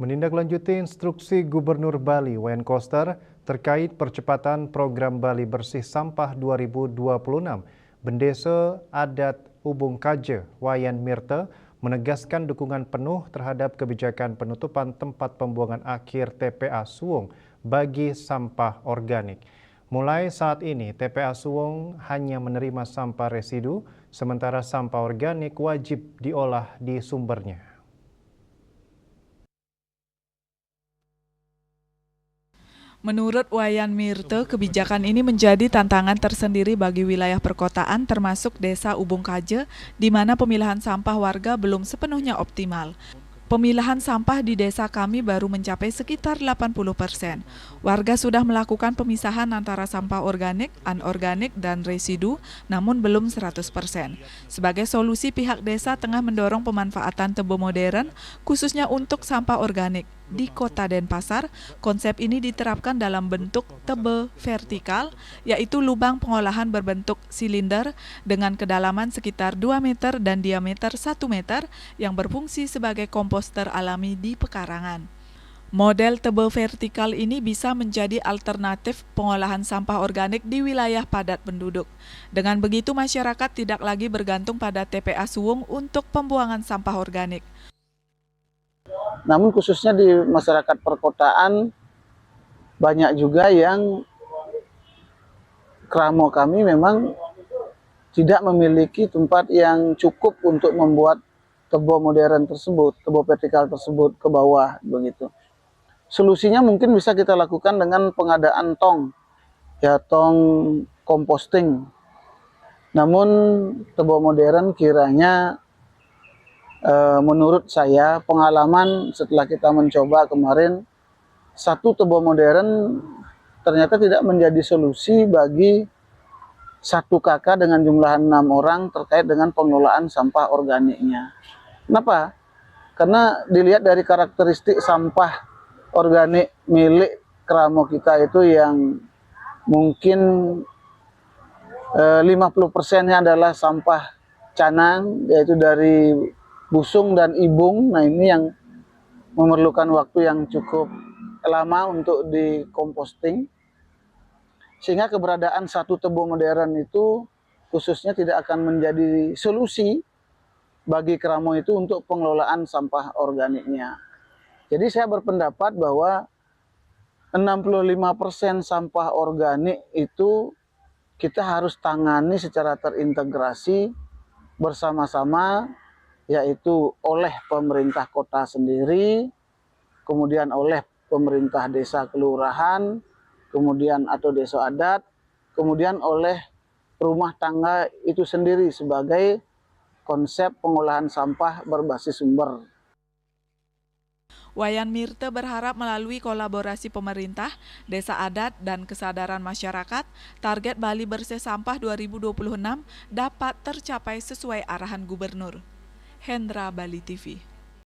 Menindaklanjuti instruksi Gubernur Bali Wayan Koster terkait percepatan program Bali Bersih Sampah 2026, Bendesa Adat Ubung Kaje Wayan Mirte menegaskan dukungan penuh terhadap kebijakan penutupan tempat pembuangan akhir TPA Suwung bagi sampah organik. Mulai saat ini, TPA Suwung hanya menerima sampah residu, sementara sampah organik wajib diolah di sumbernya. Menurut Wayan Mirte, kebijakan ini menjadi tantangan tersendiri bagi wilayah perkotaan termasuk Desa Ubung Kaje, di mana pemilahan sampah warga belum sepenuhnya optimal. Pemilahan sampah di desa kami baru mencapai sekitar 80%. Warga sudah melakukan pemisahan antara sampah organik, anorganik, dan residu, namun belum 100%. Sebagai solusi, pihak desa tengah mendorong pemanfaatan tebe modern, khususnya untuk sampah organik. Di Kota Denpasar, konsep ini diterapkan dalam bentuk tebe vertikal, yaitu lubang pengolahan berbentuk silinder dengan kedalaman sekitar 2 meter dan diameter 1 meter yang berfungsi sebagai komposter alami di pekarangan. Model tebe vertikal ini bisa menjadi alternatif pengolahan sampah organik di wilayah padat penduduk. Dengan begitu, masyarakat tidak lagi bergantung pada TPA Suwung untuk pembuangan sampah organik. Namun khususnya di masyarakat perkotaan banyak juga yang kramo kami memang tidak memiliki tempat yang cukup untuk membuat tebo modern tersebut, tebo vertikal tersebut ke bawah begitu. Solusinya mungkin bisa kita lakukan dengan pengadaan tong, ya tong composting. Namun tebo modern kiranya menurut saya pengalaman setelah kita mencoba kemarin, satu tebo modern ternyata tidak menjadi solusi bagi satu kakak dengan jumlah 6 orang terkait dengan pengelolaan sampah organiknya. Kenapa? Karena dilihat dari karakteristik sampah organik milik kramo kita itu yang mungkin 50%-nya adalah sampah canang, yaitu dari busung dan ibung. Nah, ini yang memerlukan waktu yang cukup lama untuk dikomposting, sehingga keberadaan satu tebo modern itu khususnya tidak akan menjadi solusi bagi kramo itu untuk pengelolaan sampah organiknya. Jadi saya berpendapat bahwa 65% sampah organik itu kita harus tangani secara terintegrasi bersama-sama, yaitu oleh pemerintah kota sendiri, kemudian oleh pemerintah desa kelurahan, kemudian atau desa adat, kemudian oleh rumah tangga itu sendiri sebagai konsep pengolahan sampah berbasis sumber. Wayan Mirte berharap melalui kolaborasi pemerintah, desa adat, dan kesadaran masyarakat, target Bali Bersih Sampah 2026 dapat tercapai sesuai arahan Gubernur. Hendra Bali TV.